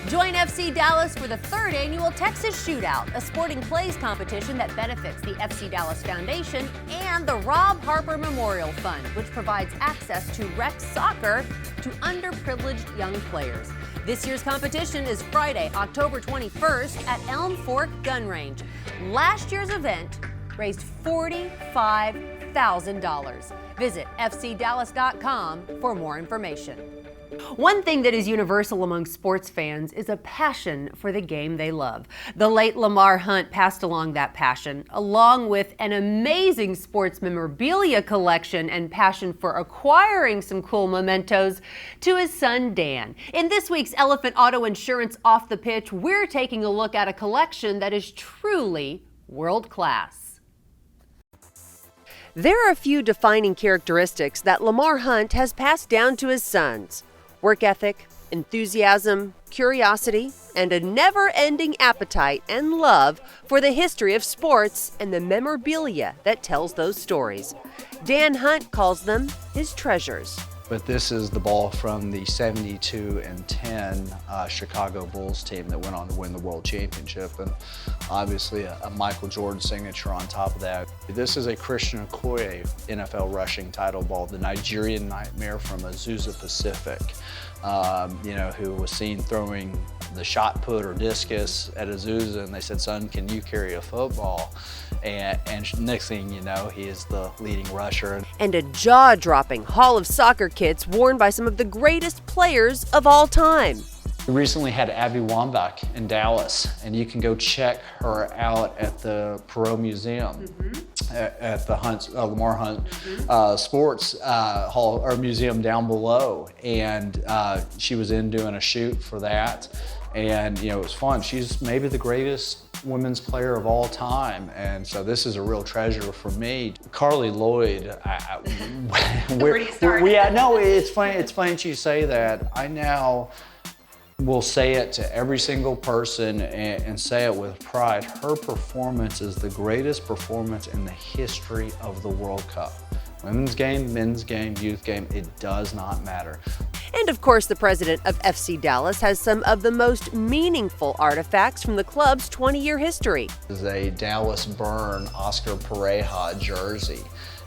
Join FC Dallas for the 3rd annual Texas Shootout, a sporting plays competition that benefits the FC Dallas Foundation and the Rob Harper Memorial Fund, which provides access to rec soccer to underprivileged young players. This year's competition is Friday, October 21st at Elm Fork Gun Range. Last year's event raised $45,000. Visit fcdallas.com for more information. One thing that is universal among sports fans is a passion for the game they love. The late Lamar Hunt passed along that passion, along with an amazing sports memorabilia collection and passion for acquiring some cool mementos, to his son Dan. In this week's Elephant Auto Insurance Off the Pitch, we're taking a look at a collection that is truly world-class. There are a few defining characteristics that Lamar Hunt has passed down to his sons: work ethic, enthusiasm, curiosity, and a never-ending appetite and love for the history of sports and the memorabilia that tells those stories. Dan Hunt calls them his treasures. But this is the ball from the 72-10 Chicago Bulls team that went on to win the World Championship, and obviously a Michael Jordan signature on top of that. This is a Christian Okoye NFL rushing title ball, the Nigerian Nightmare from Azusa Pacific, who was seen throwing the shot put or discus at Azusa, and they said, "Son, can you carry a football?" And next thing you know, he is the leading rusher. And a jaw-dropping haul of soccer kits worn by some of the greatest players of all time. We recently had Abby Wambach in Dallas, and you can go check her out at the Perot Museum, at the Lamar Hunt Sports Hall or Museum down below. And she was in doing a shoot for that, and it was fun. She's maybe the greatest women's player of all time, and so this is a real treasure for me. Carly Lloyd, Where do you start? It's funny. It's funny you say that. I now will say it to every single person and say it with pride. Her performance is the greatest performance in the history of the World Cup. Women's game, men's game, youth game, it does not matter. And of course, the president of FC Dallas has some of the most meaningful artifacts from the club's 20-year history. This is a Dallas Burn Oscar Pareja jersey,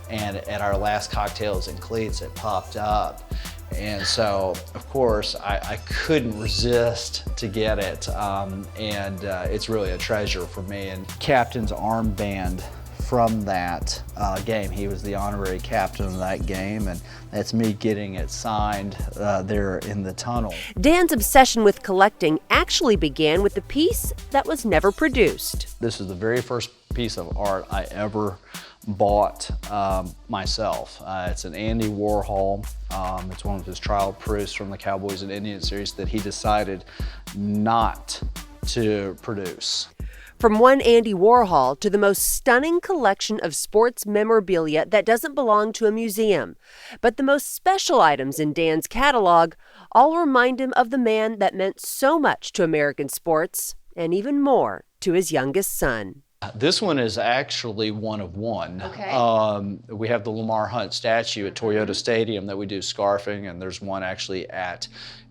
and at our last Cocktails and Cleats, it popped up. And so, of course, I couldn't resist to get it, and it's really a treasure for me. And captain's armband from that game. He was the honorary captain of that game, and that's me getting it signed there in the tunnel. Dan's obsession with collecting actually began with the piece that was never produced. This is the very first piece of art I ever bought myself. It's an Andy Warhol. It's one of his trial proofs from the Cowboys and Indians series that he decided not to produce. From one Andy Warhol to the most stunning collection of sports memorabilia that doesn't belong to a museum. But the most special items in Dan's catalog all remind him of the man that meant so much to American sports, and even more to his youngest son. This one is actually one of one. Okay. We have the Lamar Hunt statue at Toyota Stadium that we do scarfing, and there's one actually at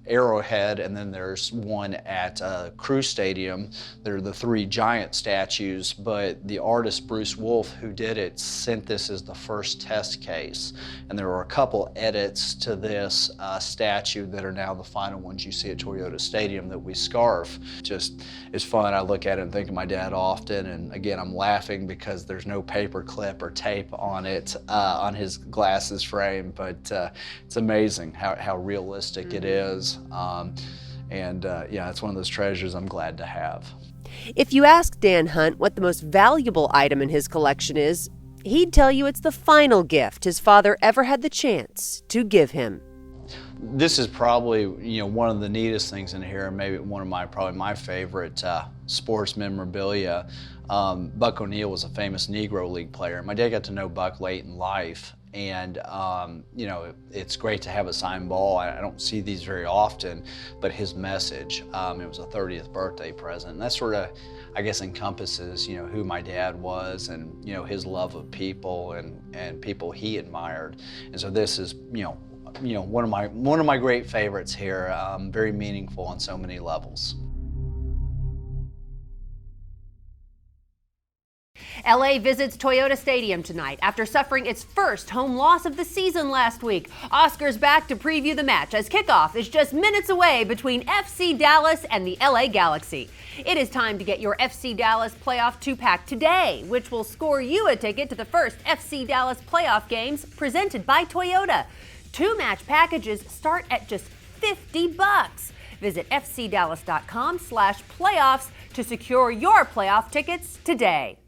Arrowhead, and then there's one at Crew Stadium. They're the three giant statues, but the artist Bruce Wolfe, who did it, sent this as the first test case. And there were a couple edits to this statue that are now the final ones you see at Toyota Stadium that we scarf. Just, it's fun. I look at it and think of my dad often, and again, I'm laughing because there's no paper clip or tape on it, on his glasses frame, but it's amazing how realistic it is. It's one of those treasures I'm glad to have. If you ask Dan Hunt what the most valuable item in his collection is, he'd tell you it's the final gift his father ever had the chance to give him. This is probably one of the neatest things in here, and maybe one of my favorite sports memorabilia. Buck O'Neil was a famous Negro League player. My dad got to know Buck late in life, and it's great to have a signed ball. I don't see these very often, but his message, it was a 30th birthday present. And that sort of, I guess, encompasses who my dad was, and his love of people and people he admired. And so this is one of my great favorites here. Very meaningful on so many levels. LA visits Toyota Stadium tonight after suffering its first home loss of the season last week. Oscar's back to preview the match as kickoff is just minutes away between FC Dallas and the LA Galaxy. It is time to get your FC Dallas playoff 2-pack today, which will score you a ticket to the first FC Dallas playoff games presented by Toyota. 2-match packages start at just $50. Visit fcdallas.com/playoffs to secure your playoff tickets today.